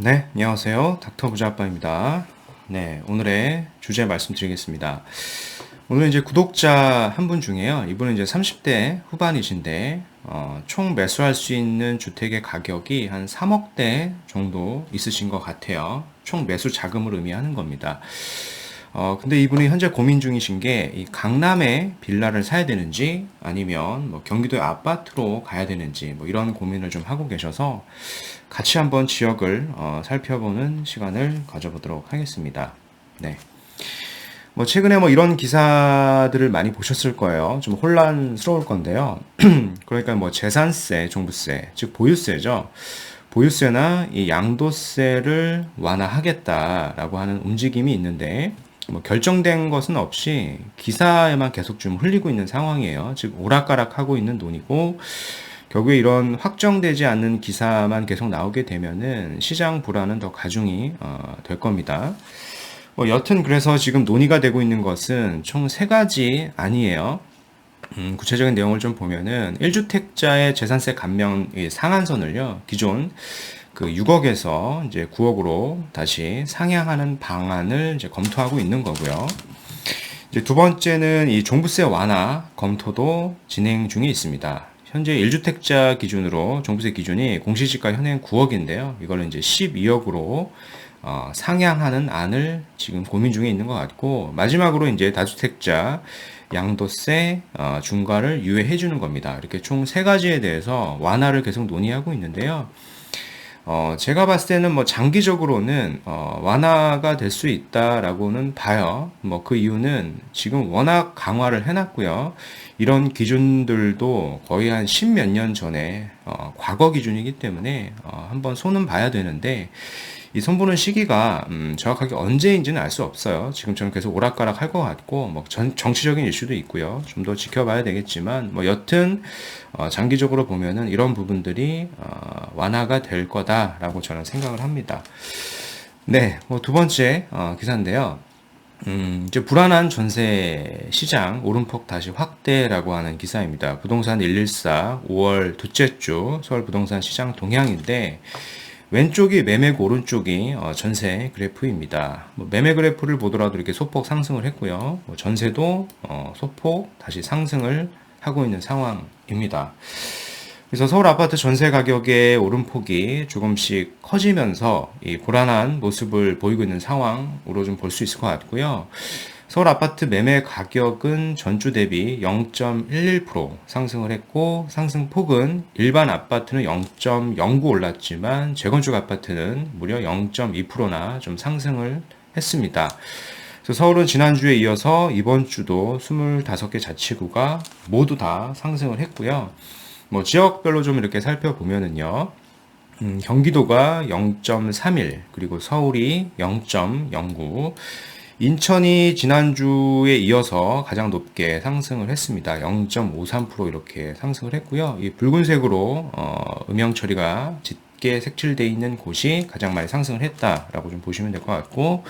네, 안녕하세요. 닥터 부자아빠입니다. 네, 오늘의 주제 말씀드리겠습니다. 오늘 이제 구독자 한 분 중에요. 이분은 이제 30대 후반이신데, 총 매수할 수 있는 주택의 가격이 한 3억대 정도 있으신 것 같아요. 총 매수 자금을 의미하는 겁니다. 근데 이분이 현재 고민 중이신 게, 이 강남에 빌라를 사야 되는지, 아니면 뭐 경기도의 아파트로 가야 되는지, 뭐 이런 고민을 좀 하고 계셔서, 같이 한번 지역을 살펴보는 시간을 가져보도록 하겠습니다. 네. 뭐 최근에 뭐 이런 기사들을 많이 보셨을 거예요. 좀 혼란스러울 건데요. 그러니까 뭐 재산세, 종부세, 즉 보유세죠. 보유세나 이 양도세를 완화하겠다라고 하는 움직임이 있는데 뭐 결정된 것은 없이 기사에만 계속 좀 흘리고 있는 상황이에요. 즉 오락가락하고 있는 논이고 결국에 이런 확정되지 않는 기사만 계속 나오게 되면은 시장 불안은 더 가중이 될 겁니다. 뭐 여튼 그래서 지금 논의가 되고 있는 것은 총 세 가지 아니에요. 구체적인 내용을 좀 보면은 1주택자의 재산세 감면 상한선을요. 기존 그 6억에서 이제 9억으로 다시 상향하는 방안을 이제 검토하고 있는 거고요. 이제 두 번째는 이 종부세 완화 검토도 진행 중에 있습니다. 현재 1주택자 기준으로 종부세 기준이 공시지가 현행 9억인데요. 이걸 이제 12억으로 상향하는 안을 지금 고민 중에 있는 것 같고 마지막으로 이제 다주택자 양도세 중과를 유예해 주는 겁니다. 이렇게 총 세 가지에 대해서 완화를 계속 논의하고 있는데요. 제가 봤을 때는 뭐 장기적으로는 완화가 될 수 있다라고는 봐요. 뭐 그 이유는 지금 워낙 강화를 해놨고요. 이런 기준들도 거의 한 십몇 년 전에 과거 기준이기 때문에 한번 손은 봐야 되는데 이 손보는 시기가 정확하게 언제인지는 알 수 없어요. 지금처럼 계속 오락가락 할 것 같고 뭐 정치적인 이슈도 있고요. 좀 더 지켜봐야 되겠지만 뭐 여튼 장기적으로 보면은 이런 부분들이 완화가 될 거다라고 저는 생각을 합니다. 네, 뭐 두 번째 기사인데요. 이제 불안한 전세 시장 오름폭 다시 확대라고 하는 기사입니다. 부동산 114 5월 둘째 주 서울 부동산 시장 동향인데 왼쪽이 매매고 오른쪽이 전세 그래프입니다. 뭐 매매 그래프를 보더라도 이렇게 소폭 상승을 했고요. 뭐 전세도 소폭 다시 상승을 하고 있는 상황입니다. 그래서 서울 아파트 전세 가격의 오름폭이 조금씩 커지면서 이 불안한 모습을 보이고 있는 상황으로 좀 볼 수 있을 것 같고요. 서울 아파트 매매 가격은 전주 대비 0.11% 상승을 했고 상승폭은 일반 아파트는 0.09 올랐지만 재건축 아파트는 무려 0.2%나 좀 상승을 했습니다. 그래서 서울은 지난주에 이어서 이번 주도 25개 자치구가 모두 다 상승을 했고요. 뭐 지역별로 좀 이렇게 살펴보면은요. 경기도가 0.31 그리고 서울이 0.09 인천이 지난주에 이어서 가장 높게 상승을 했습니다. 0.53% 이렇게 상승을 했고요. 이 붉은색으로 음영 처리가 짙게 색칠되어 있는 곳이 가장 많이 상승을 했다라고 좀 보시면 될 것 같고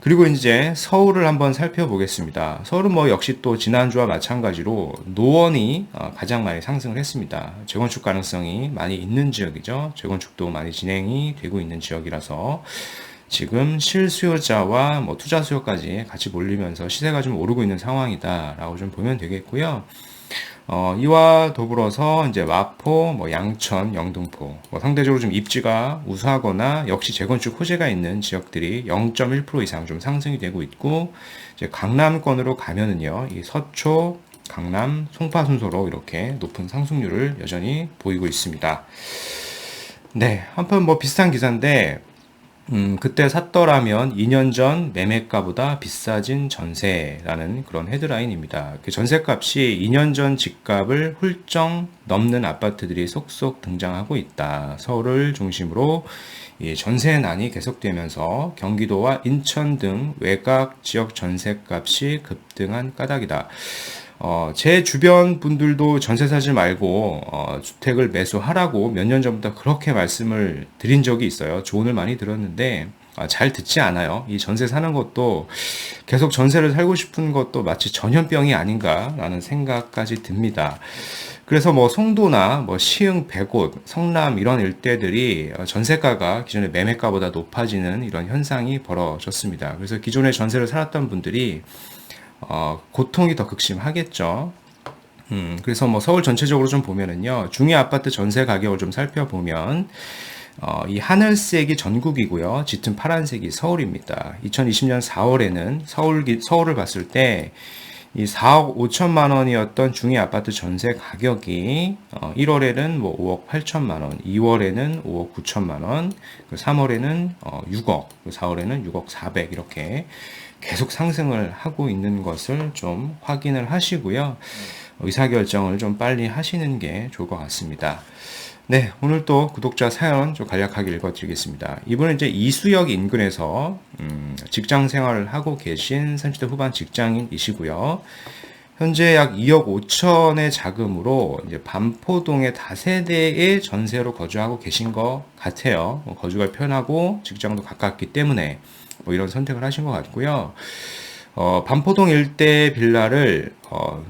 그리고 이제 서울을 한번 살펴보겠습니다. 서울은 뭐 역시 또 지난주와 마찬가지로 노원이 가장 많이 상승을 했습니다. 재건축 가능성이 많이 있는 지역이죠. 재건축도 많이 진행이 되고 있는 지역이라서 지금 실수요자와 뭐 투자 수요까지 같이 몰리면서 시세가 좀 오르고 있는 상황이다라고 좀 보면 되겠고요. 이와 더불어서 이제 마포, 뭐 양천, 영등포, 뭐 상대적으로 좀 입지가 우수하거나 역시 재건축 호재가 있는 지역들이 0.1% 이상 좀 상승이 되고 있고, 이제 강남권으로 가면은요, 이 서초, 강남, 송파 순서로 이렇게 높은 상승률을 여전히 보이고 있습니다. 네, 한편 뭐 비슷한 기사인데, 그때 샀더라면 2년 전 매매가보다 비싸진 전세라는 그런 헤드라인입니다. 그 전세값이 2년 전 집값을 훌쩍 넘는 아파트들이 속속 등장하고 있다. 서울을 중심으로 이 전세난이 계속되면서 경기도와 인천 등 외곽 지역 전세값이 급등한 까닭이다. 제 주변 분들도 전세 사지 말고, 주택을 매수하라고 몇 년 전부터 그렇게 말씀을 드린 적이 있어요. 조언을 많이 들었는데, 잘 듣지 않아요. 이 전세 사는 것도 계속 전세를 살고 싶은 것도 마치 전염병이 아닌가라는 생각까지 듭니다. 그래서 뭐 송도나 뭐 시흥, 백옷, 성남 이런 일대들이 전세가가 기존의 매매가보다 높아지는 이런 현상이 벌어졌습니다. 그래서 기존에 전세를 살았던 분들이 고통이 더 극심하겠죠. 그래서 뭐 서울 전체적으로 좀 보면은요, 중위 아파트 전세 가격을 좀 살펴보면, 이 하늘색이 전국이고요, 짙은 파란색이 서울입니다. 2020년 4월에는 서울을 봤을 때, 이 4억 5천만 원이었던 중위 아파트 전세 가격이 1월에는 뭐 5억 8천만 원, 2월에는 5억 9천만 원, 3월에는 6억, 4월에는 6억 4백 이렇게 계속 상승을 하고 있는 것을 좀 확인을 하시고요. 의사결정을 좀 빨리 하시는 게 좋을 것 같습니다. 네, 오늘 또 구독자 사연 좀 간략하게 읽어드리겠습니다. 이분은 이제 이수역 인근에서 직장 생활을 하고 계신 30대 후반 직장인이시고요. 현재 약 2억 5천의 자금으로 이제 반포동의 다세대의 전세로 거주하고 계신 것 같아요. 거주가 편하고 직장도 가깝기 때문에 뭐 이런 선택을 하신 것 같고요. 반포동 일대 빌라를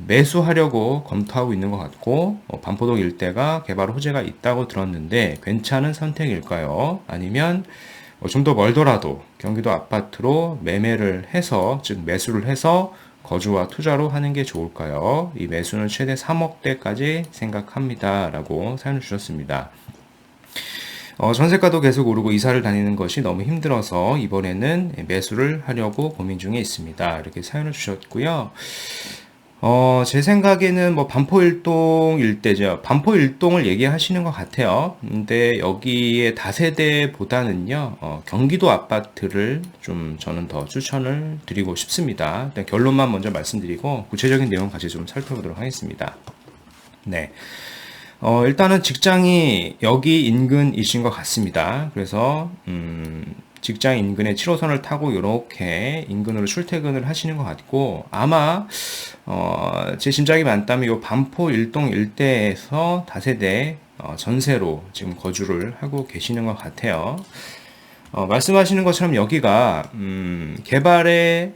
매수하려고 검토하고 있는 것 같고, 반포동 일대가 개발 호재가 있다고 들었는데 괜찮은 선택일까요? 아니면 좀 더 멀더라도 경기도 아파트로 매매를 해서, 즉 매수를 해서 거주와 투자로 하는 게 좋을까요? 이 매수는 최대 3억대까지 생각합니다. 라고 사연을 주셨습니다. 전세가도 계속 오르고 이사를 다니는 것이 너무 힘들어서 이번에는 매수를 하려고 고민 중에 있습니다. 이렇게 사연을 주셨고요. 제 생각에는 뭐 반포 일동 일대죠. 반포 일동을 얘기하시는 것 같아요. 근데 여기에 다세대보다는요, 경기도 아파트를 좀 저는 더 추천을 드리고 싶습니다. 일단 결론만 먼저 말씀드리고 구체적인 내용 같이 좀 살펴보도록 하겠습니다. 네. 일단은 직장이 여기 인근이신 것 같습니다. 그래서, 직장 인근에 7호선을 타고 이렇게 인근으로 출퇴근을 하시는 것 같고, 아마, 제 짐작이 맞다면 이 반포 일동 일대에서 다세대, 전세로 지금 거주를 하고 계시는 것 같아요. 말씀하시는 것처럼 여기가 개발에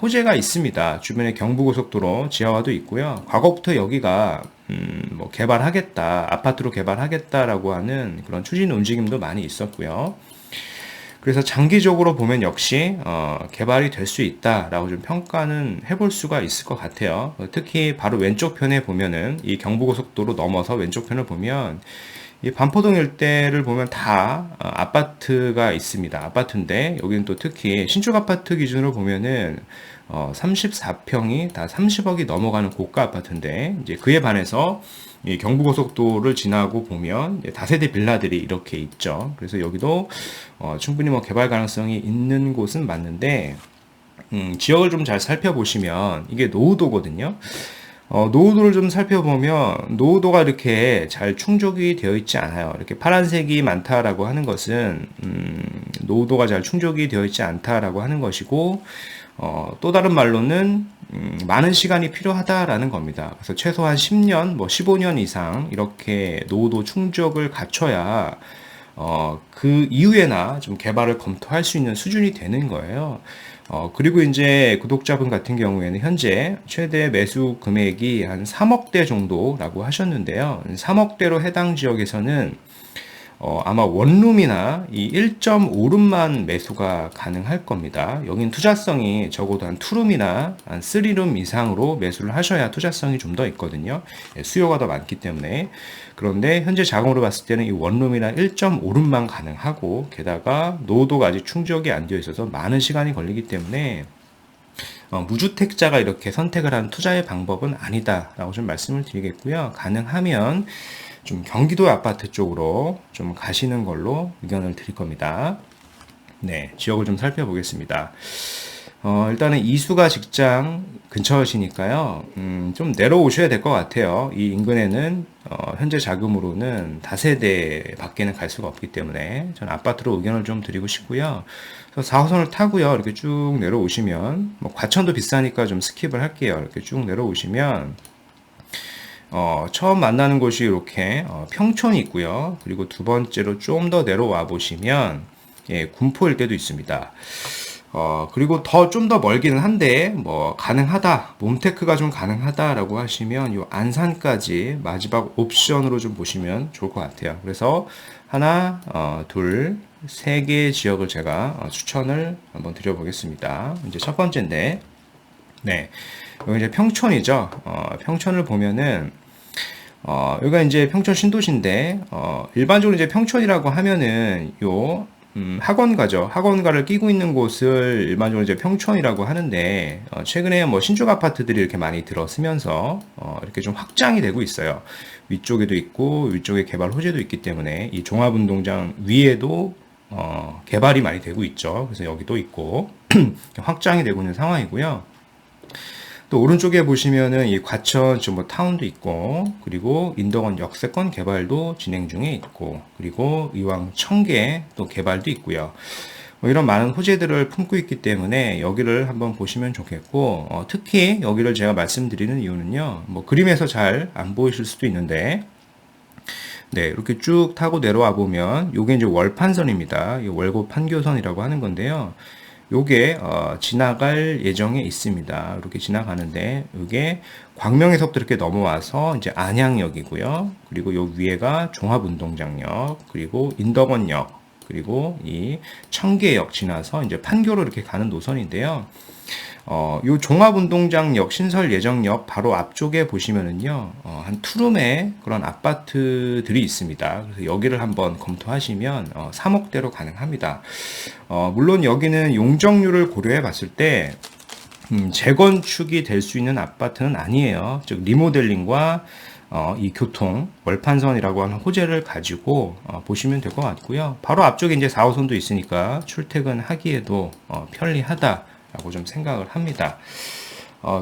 호재가 있습니다. 주변에 경부고속도로 지하화도 있고요. 과거부터 여기가 뭐 개발하겠다, 아파트로 개발하겠다라고 하는 그런 추진 움직임도 많이 있었고요. 그래서 장기적으로 보면 역시 개발이 될 수 있다라고 좀 평가는 해볼 수가 있을 것 같아요. 특히 바로 왼쪽 편에 보면은 이 경부고속도로 넘어서 왼쪽 편을 보면 이 반포동 일대를 보면 다 아파트가 있습니다. 아파트인데 여기는 또 특히 신축 아파트 기준으로 보면은 34평이 다 30억이 넘어가는 고가 아파트인데 이제 그에 반해서 이 경부고속도로를 지나고 보면 다세대 빌라들이 이렇게 있죠. 그래서 여기도 충분히 뭐 개발 가능성이 있는 곳은 맞는데 지역을 좀 잘 살펴보시면 이게 노후도거든요. 노후도를 좀 살펴보면 노후도가 이렇게 잘 충족이 되어 있지 않아요. 이렇게 파란색이 많다라고 하는 것은 노후도가 잘 충족이 되어 있지 않다라고 하는 것이고 또 다른 말로는 많은 시간이 필요하다라는 겁니다. 그래서 최소한 10년, 뭐 15년 이상 이렇게 노후도 충족을 갖춰야 그 이후에나 좀 개발을 검토할 수 있는 수준이 되는 거예요. 그리고 이제 구독자분 같은 경우에는 현재 최대 매수 금액이 한 3억대 정도라고 하셨는데요. 3억대로 해당 지역에서는 아마 원룸이나 이 1.5룸만 매수가 가능할 겁니다. 여긴 투자성이 적어도 한 2룸이나 한 3룸 이상으로 매수를 하셔야 투자성이 좀 더 있거든요. 수요가 더 많기 때문에. 그런데 현재 자금으로 봤을 때는 이 원룸이나 1.5룸만 가능하고 게다가 노후도가 아직 충족이 안 되어 있어서 많은 시간이 걸리기 때문에 무주택자가 이렇게 선택을 한 투자의 방법은 아니다라고 좀 말씀을 드리겠고요. 가능하면 좀 경기도 아파트 쪽으로 좀 가시는 걸로 의견을 드릴 겁니다. 네, 지역을 좀 살펴보겠습니다. 일단은 이수가 직장 근처시니까요, 좀 내려오셔야 될 것 같아요. 이 인근에는, 현재 자금으로는 다세대 밖에는 갈 수가 없기 때문에, 저는 아파트로 의견을 좀 드리고 싶고요. 그래서 4호선을 타고요, 이렇게 쭉 내려오시면, 뭐, 과천도 비싸니까 좀 스킵을 할게요. 이렇게 쭉 내려오시면, 처음 만나는 곳이 이렇게, 평촌이 있고요. 그리고 두 번째로 좀 더 내려와 보시면, 예, 군포 일대도 있습니다. 그리고 더 좀 더 멀기는 한데 뭐 가능하다, 몸테크가 좀 가능하다라고 하시면 요 안산까지 마지막 옵션으로 좀 보시면 좋을 것 같아요. 그래서 하나, 둘, 세 개의 지역을 제가 추천을 한번 드려보겠습니다. 이제 첫 번째인데, 네, 여기 이제 평촌이죠. 평촌을 보면은 여기가 이제 평촌 신도시인데, 일반적으로 이제 평촌이라고 하면은 학원가죠. 학원가를 끼고 있는 곳을 일반적으로 이제 평촌이라고 하는데, 최근에 뭐 신축 아파트들이 이렇게 많이 들어서면서, 이렇게 좀 확장이 되고 있어요. 위쪽에도 있고, 위쪽에 개발 호재도 있기 때문에, 이 종합운동장 위에도, 개발이 많이 되고 있죠. 그래서 여기도 있고, 확장이 되고 있는 상황이고요. 또 오른쪽에 보시면은 이 과천 지금 뭐 타운도 있고, 그리고 인덕원 역세권 개발도 진행 중에 있고, 그리고 이왕 청계 또 개발도 있고요. 뭐 이런 많은 호재들을 품고 있기 때문에 여기를 한번 보시면 좋겠고, 특히 여기를 제가 말씀드리는 이유는요, 뭐 그림에서 잘 안 보이실 수도 있는데, 네, 이렇게 쭉 타고 내려와 보면 요게 이제 월판선입니다. 이 월고 판교선이라고 하는 건데요. 요게 지나갈 예정에 있습니다. 이렇게 지나가는데 요게 광명에서부터 이렇게 넘어와서 이제 안양역이고요. 그리고 요 위에가 종합운동장역, 그리고 인덕원역, 그리고 이 청계역 지나서 이제 판교로 이렇게 가는 노선인데요. 요 종합운동장역 신설 예정역 바로 앞쪽에 보시면은요, 한 투룸의 그런 아파트들이 있습니다. 그래서 여기를 한번 검토하시면 3억대로 가능합니다. 물론 여기는 용적률을 고려해 봤을 때 재건축이 될 수 있는 아파트는 아니에요. 즉 리모델링과 이 교통 월판선이라고 하는 호재를 가지고 보시면 될 것 같고요. 바로 앞쪽에 이제 4호선도 있으니까 출퇴근하기에도 편리하다라고 좀 생각을 합니다.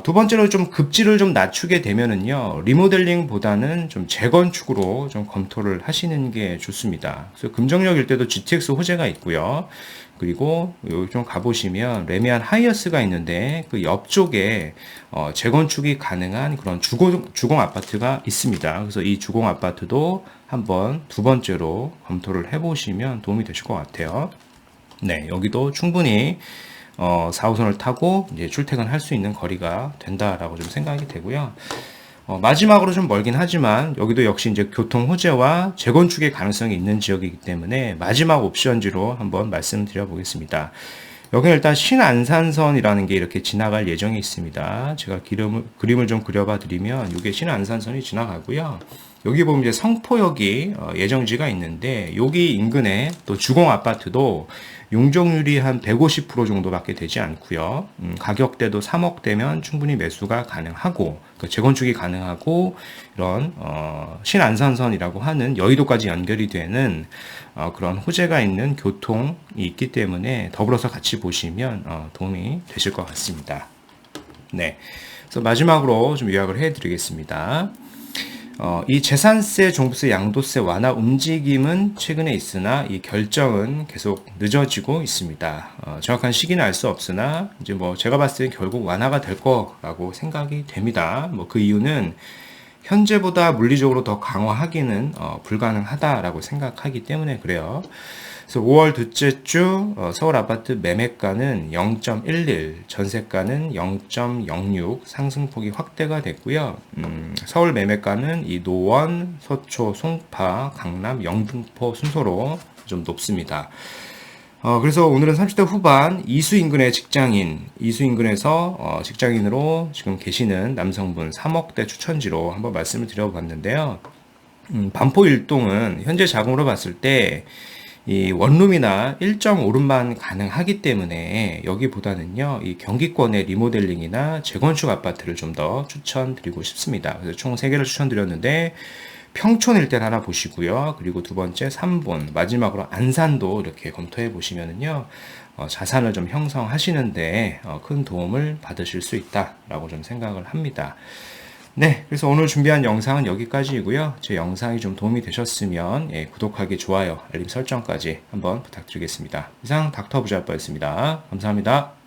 두 번째로 좀 급지를 좀 낮추게 되면은요, 리모델링보다는 좀 재건축으로 좀 검토를 하시는 게 좋습니다. 그래서 금정역 일대도 GTX 호재가 있고요. 그리고 여기 좀 가보시면 레미안 하이어스가 있는데 그 옆쪽에 재건축이 가능한 그런 주공 아파트가 있습니다. 그래서 이 주공 아파트도 한번 두 번째로 검토를 해보시면 도움이 되실 것 같아요. 네, 여기도 충분히 4호선을 타고 이제 출퇴근할 수 있는 거리가 된다라고 좀 생각이 되고요. 마지막으로 좀 멀긴 하지만 여기도 역시 이제 교통 호재와 재건축의 가능성이 있는 지역이기 때문에 마지막 옵션지로 한번 말씀드려 보겠습니다. 여기는 일단 신안산선이라는 게 이렇게 지나갈 예정이 있습니다. 제가 그림을 좀 그려봐 드리면 이게 신안산선이 지나가고요. 여기 보면 이제 성포역이 예정지가 있는데 여기 인근에 또 주공 아파트도 용적률이 한 150% 정도밖에 되지 않고요. 가격대도 3억대면 충분히 매수가 가능하고 재건축이 가능하고 이런 신안산선이라고 하는 여의도까지 연결이 되는 그런 호재가 있는 교통이 있기 때문에 더불어서 같이 보시면 도움이 되실 것 같습니다. 네, 그래서 마지막으로 좀 요약을 해드리겠습니다. 이 재산세, 종부세, 양도세 완화 움직임은 최근에 있으나 이 결정은 계속 늦어지고 있습니다. 정확한 시기는 알 수 없으나 이제 뭐 제가 봤을 때 결국 완화가 될 거라고 생각이 됩니다. 뭐 그 이유는 현재보다 물리적으로 더 강화하기는 불가능하다라고 생각하기 때문에 그래요. 그래서 5월 둘째 주 서울 아파트 매매가는 0.11, 전세가는 0.06 상승폭이 확대가 됐고요. 서울 매매가는 이 노원, 서초, 송파, 강남, 영등포 순서로 좀 높습니다. 그래서 오늘은 30대 후반 이수 인근의 직장인, 이수 인근에서 직장인으로 지금 계시는 남성분 3억대 추천지로 한번 말씀을 드려봤는데요. 반포 일동은 현재 자금으로 봤을 때 이 원룸이나 1.5룸만 가능하기 때문에 여기보다는요, 이 경기권의 리모델링이나 재건축 아파트를 좀 더 추천드리고 싶습니다. 그래서 총 3개를 추천드렸는데, 평촌 일대 하나 보시고요. 그리고 두 번째 3본, 마지막으로 안산도 이렇게 검토해 보시면은요, 자산을 좀 형성하시는데 큰 도움을 받으실 수 있다라고 좀 생각을 합니다. 네, 그래서 오늘 준비한 영상은 여기까지이고요. 제 영상이 좀 도움이 되셨으면 구독하기, 좋아요, 알림 설정까지 한번 부탁드리겠습니다. 이상 닥터 부자아빠였습니다. 감사합니다.